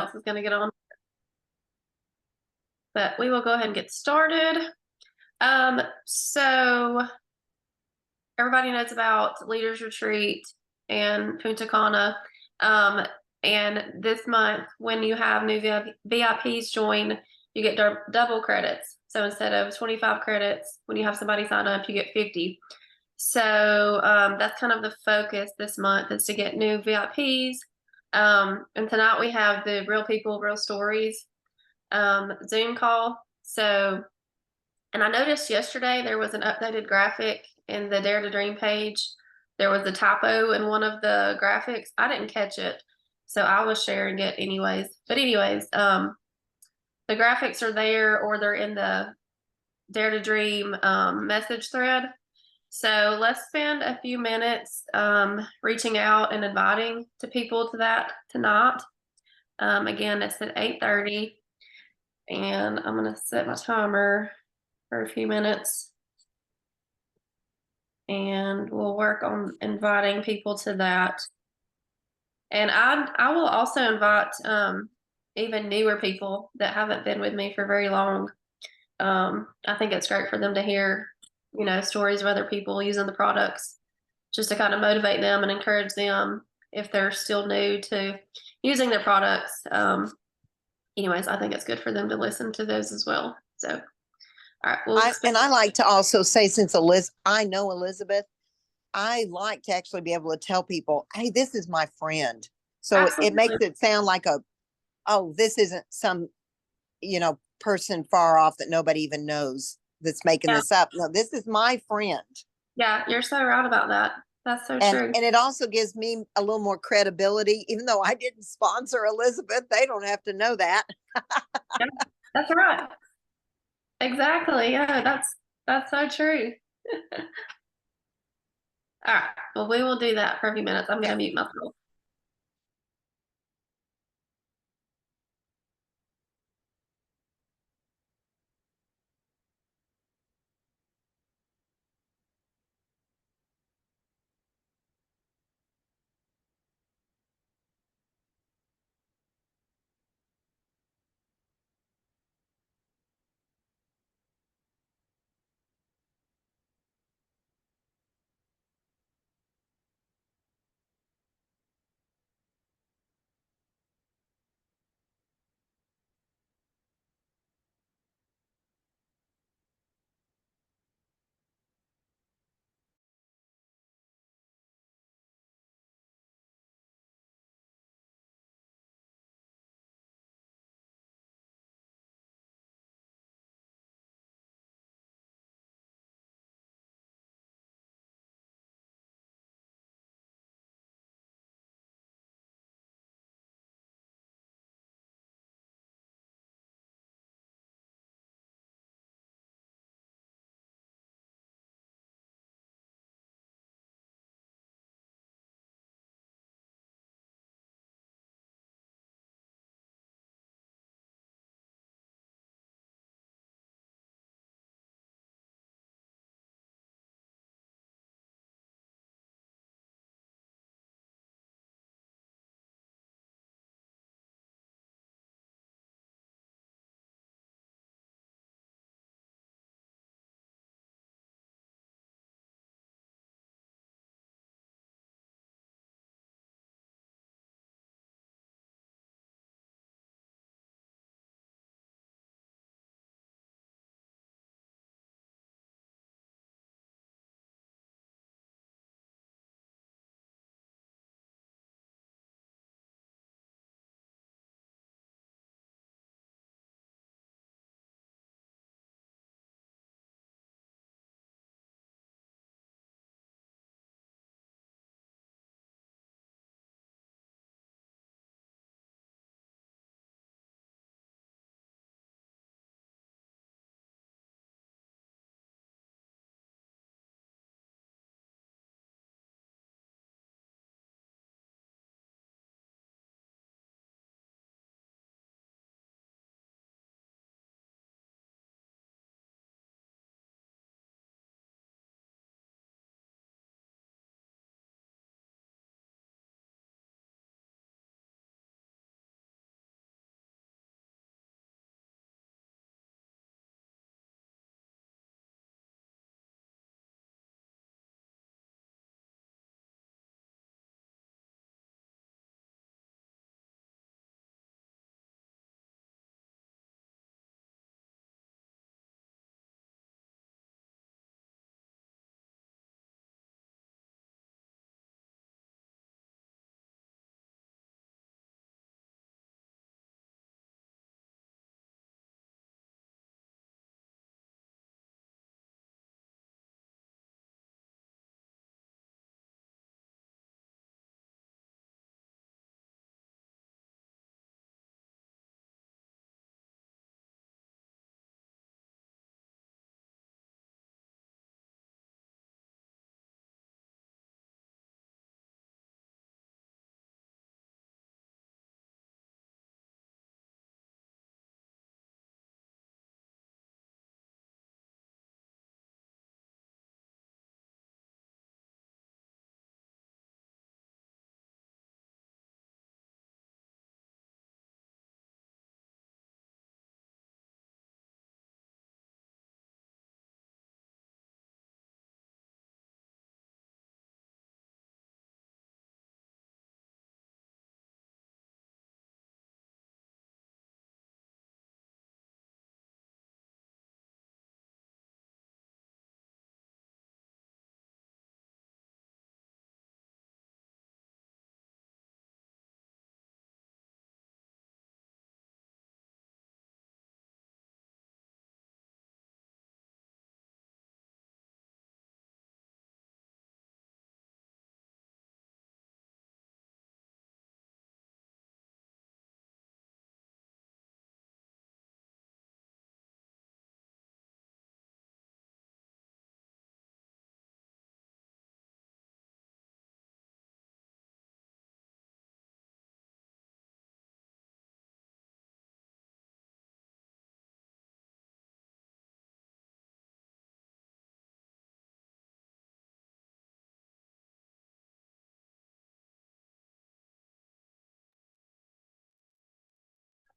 else is going to get on. But we will go ahead and get started. So everybody knows about Leaders Retreat and Punta Cana. And this month, when you have new VIPs join, you get double credits. So instead of 25 credits, when you have somebody sign up, you get 50. So that's kind of the focus this month, is to get new VIPs. And tonight we have the Real People, Real Stories Zoom call. So, and I noticed yesterday there was an updated graphic in the Dare to Dream page. There was a typo in one of the graphics. I didn't catch it, so I was sharing it anyways. But anyways, the graphics are there, or they're in the Dare to Dream message thread. So let's spend a few minutes reaching out and inviting to people to that tonight. Again, it's at 8:30, and I'm going to set my timer for a few minutes, and we'll work on inviting people to that. And I will also invite even newer people that haven't been with me for very long. I think it's great for them to hear, stories of other people using the products, just to kind of motivate them and encourage them if they're still new to using their products. Anyways, I think it's good for them to listen to those as well. So, all right. Well, I like to also say, since I know Elizabeth, I like to actually be able to tell people, hey, this is my friend. So absolutely. it makes it sound like this isn't some, person far off that nobody even knows that's making this up. No, this is my friend. Yeah, you're so right about that. That's so true. And it also gives me a little more credibility, even though I didn't sponsor Elizabeth. They don't have to know that. Yeah, that's right. Exactly. Yeah, that's so true. All right. Well, we will do that for a few minutes. I'm going to mute myself.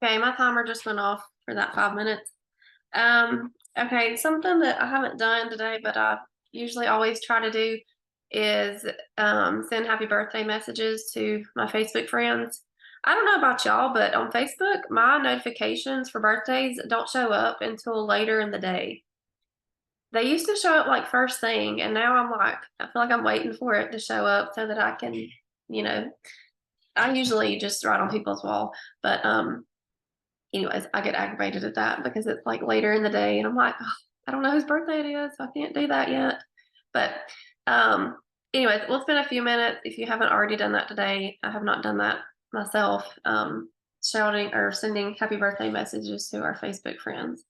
Okay, my timer just went off for that 5 minutes. Okay, something that I haven't done today, but I usually always try to do is send happy birthday messages to my Facebook friends. I don't know about y'all, but on Facebook, my notifications for birthdays don't show up until later in the day. They used to show up like first thing, and now I'm like, I feel like I'm waiting for it to show up so that I can, you know, I usually just write on people's wall, but anyways, I get aggravated at that because it's like later in the day and I'm like, "Oh, I don't know whose birthday it is, so I can't do that yet." But um anyways, we'll spend a few minutes if you haven't already done that today. I have not done that myself. Shouting or sending happy birthday messages to our Facebook friends.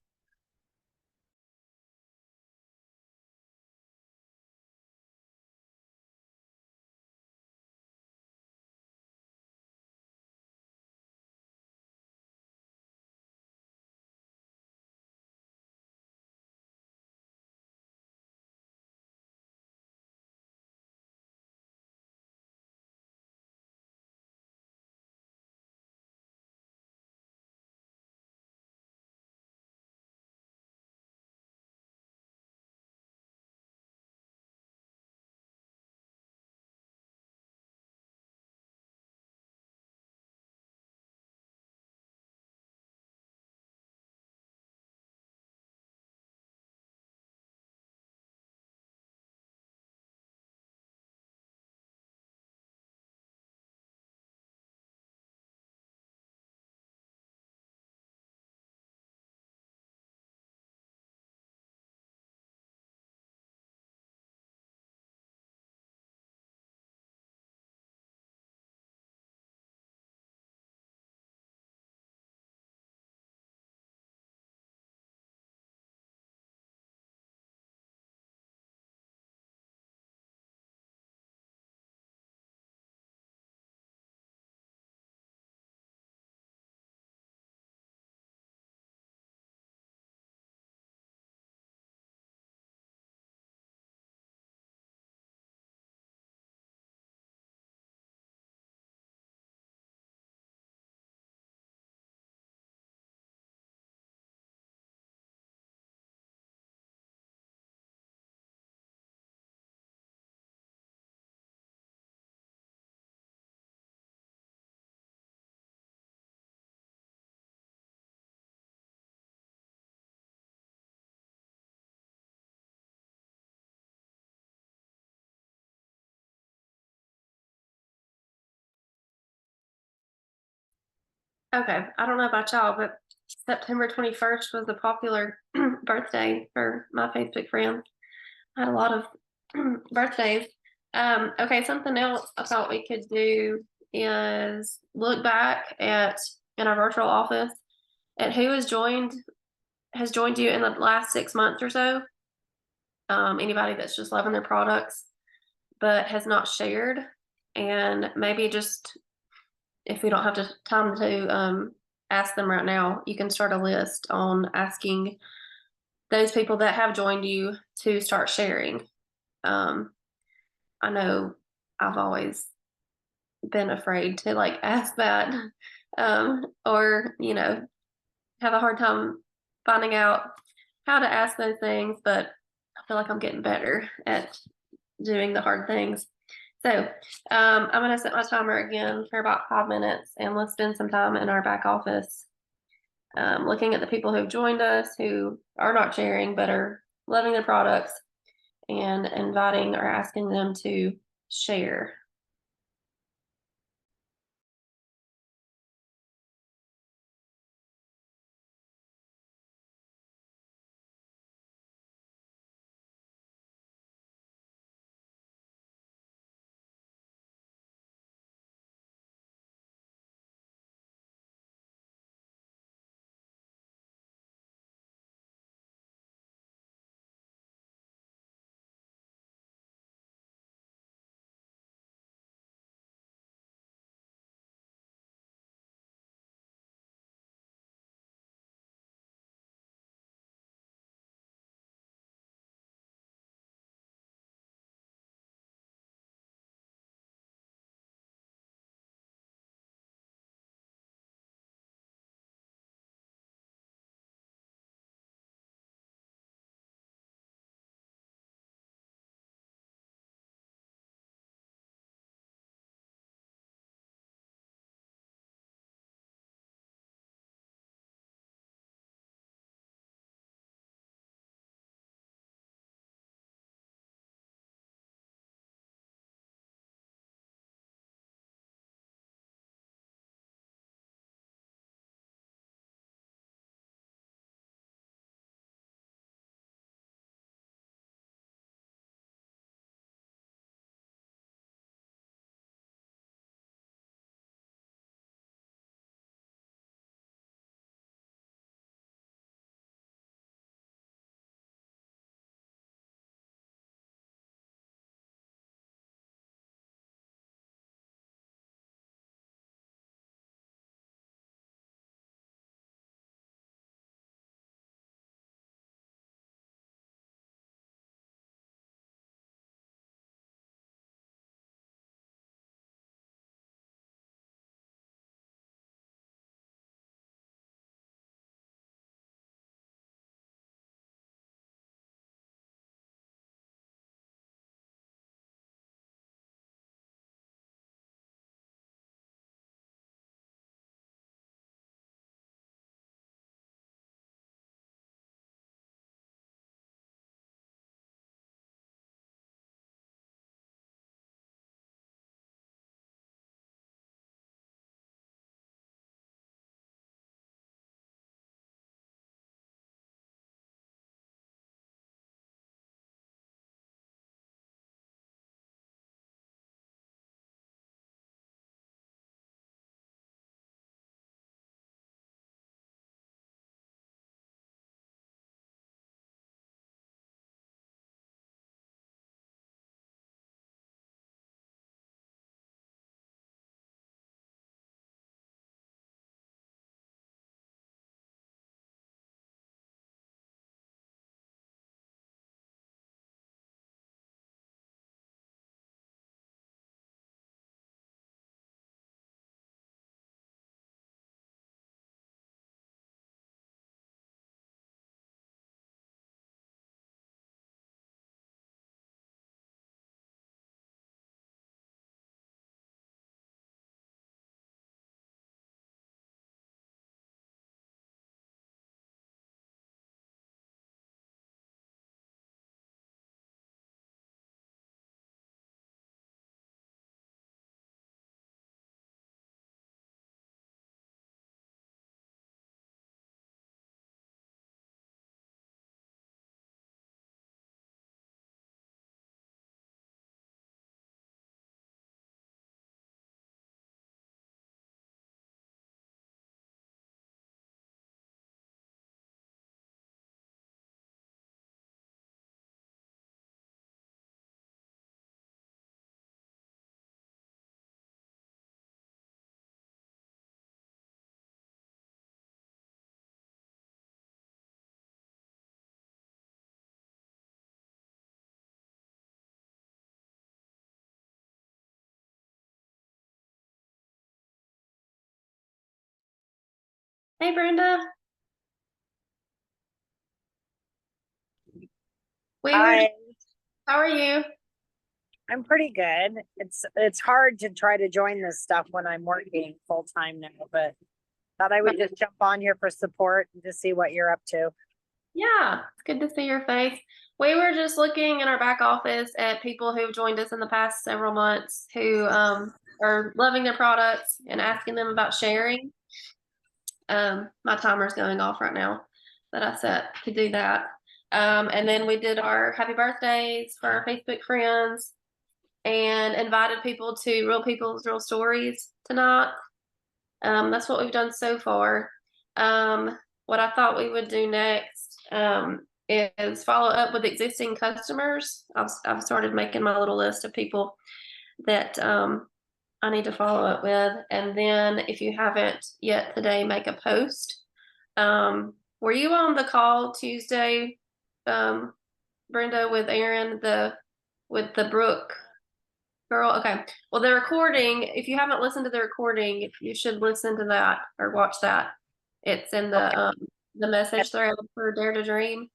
Okay, I don't know about y'all, but September 21st was a popular birthday for my Facebook friends. I had a lot of birthdays. Okay, something else I thought we could do is look back at in our virtual office at who has joined you in the last 6 months or so. Anybody that's just loving their products but has not shared, and maybe just if we don't have time to ask them right now, you can start a list on asking those people that have joined you to start sharing. Um, I know I've always been afraid to like ask that, or have a hard time finding out how to ask those things, but I feel like I'm getting better at doing the hard things. So I'm going to set my timer again for about 5 minutes, and let's spend some time in our back office looking at the people who've joined us who are not sharing but are loving the products, and inviting or asking them to share. Hey, Brenda. We were. Hi, How are you? I'm pretty good. It's hard to try to join this stuff when I'm working full time now, but thought I would just jump on here for support and to see what you're up to. Yeah, it's good to see your face. We were just looking in our back office at people who've joined us in the past several months who are loving their products and asking them about sharing. My timer's going off right now that I set to do that. And then we did our happy birthdays for our Facebook friends and invited people to Real People's Real Stories tonight. That's what we've done so far. What I thought we would do next is follow up with existing customers. I've started making my little list of people that I need to follow up with. And then if you haven't yet today, make a post. Were you on the call Tuesday, Brenda, with Aaron, with the Brook girl? Okay. Well, the recording, if you haven't listened to the recording, you should listen to that or watch that. It's in the message thread for Dare to Dream.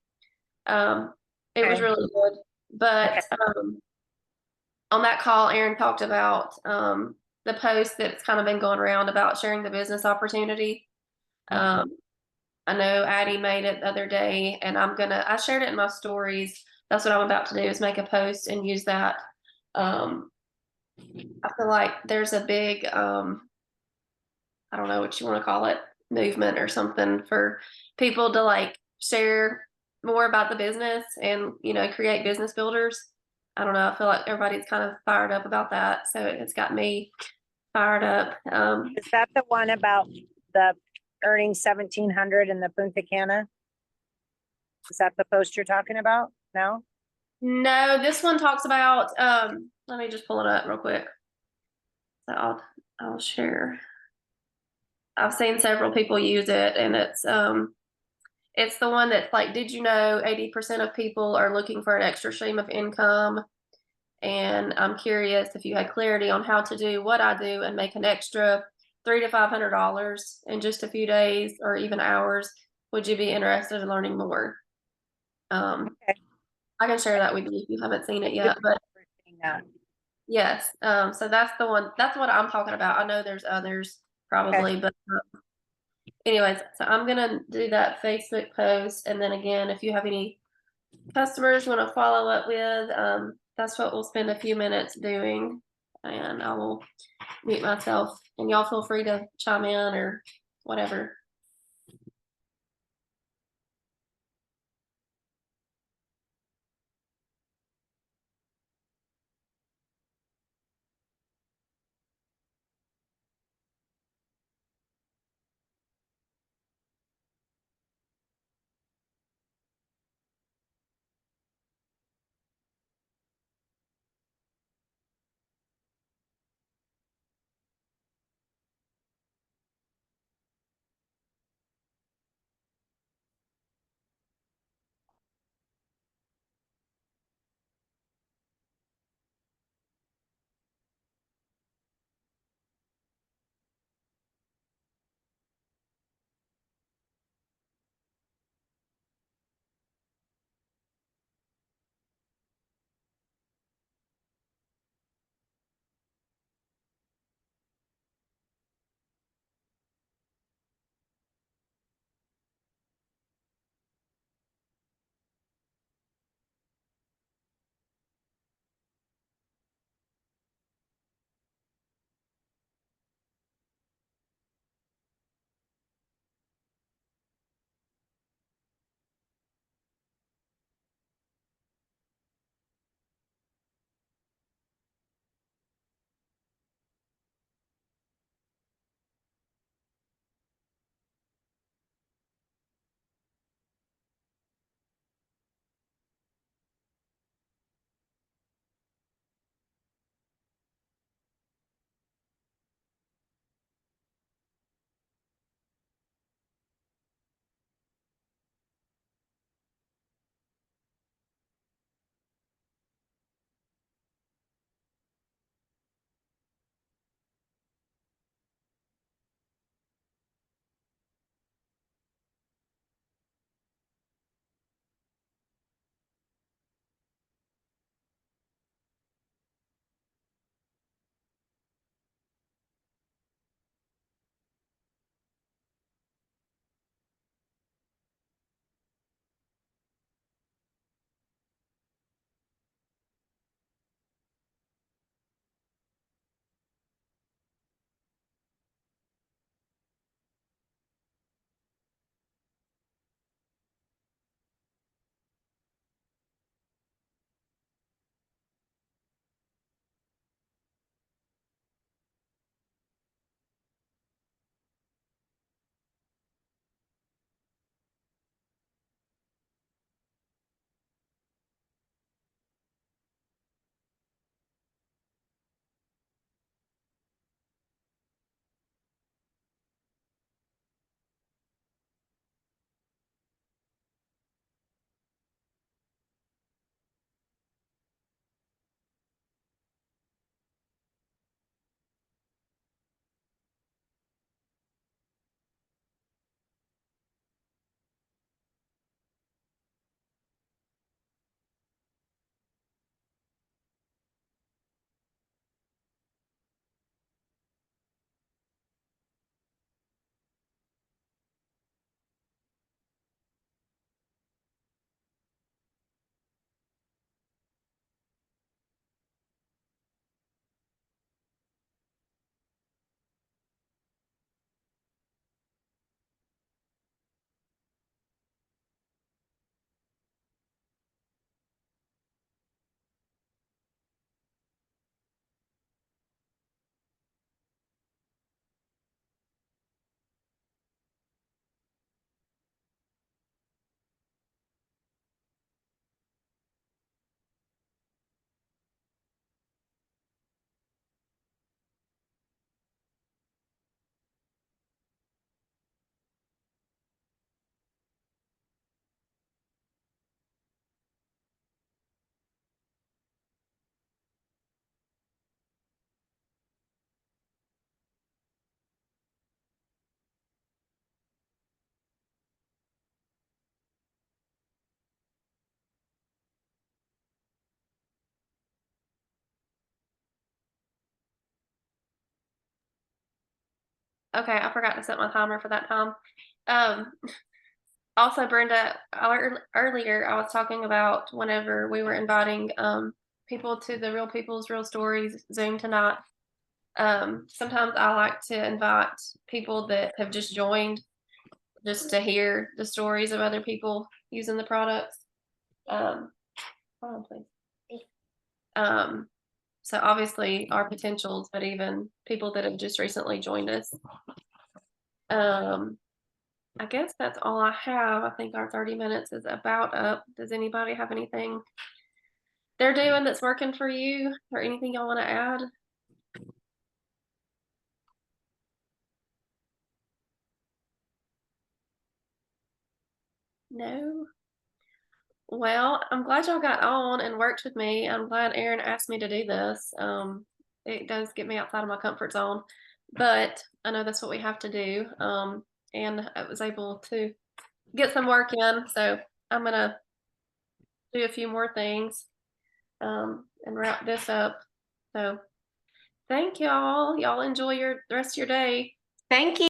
It was Okay. really good. But on that call, Aaron talked about the post that's kind of been going around about sharing the business opportunity. I know Addie made it the other day, and I shared it in my stories. That's what I'm about to do is make a post and use that. I feel like there's a big, I don't know what you want to call it, movement or something for people to like share more about the business and, create business builders. I don't know. I feel like everybody's kind of fired up about that. So it's got me fired up. Is that the one about the earning 1,700 in the Punta Cana? Is that the post you're talking about? No? No, this one talks about, let me just pull it up real quick. So I'll share. I've seen several people use it, and it's the one that's like, did you know 80% of people are looking for an extra stream of income? And I'm curious if you had clarity on how to do what I do and make an extra $300 to $500 in just a few days or even hours. Would you be interested in learning more? Okay. I can share that with you if you haven't seen it yet, but yes. So that's the one. That's what I'm talking about. I know there's others probably, but anyways, so I'm gonna do that Facebook post, and then again, if you have any customers want to follow up with, that's what we'll spend a few minutes doing, and I will mute myself, and y'all feel free to chime in or whatever. Okay, I forgot to set my timer for that time. Um, also, Brenda, earlier I was talking about whenever we were inviting people to the Real People's Real Stories Zoom tonight. Sometimes I like to invite people that have just joined just to hear the stories of other people using the products. Hold on, please. So obviously our potentials, but even people that have just recently joined us. I guess that's all I have. I think our 30 minutes is about up. Does anybody have anything they're doing that's working for you or anything y'all want to add? No? Well, I'm glad y'all got on and worked with me. I'm glad Aaron asked me to do this. It does get me outside of my comfort zone, but I know that's what we have to do. And I was able to get some work in, so I'm gonna do a few more things, and wrap this up. So thank y'all. Y'all enjoy the rest of your day. Thank you.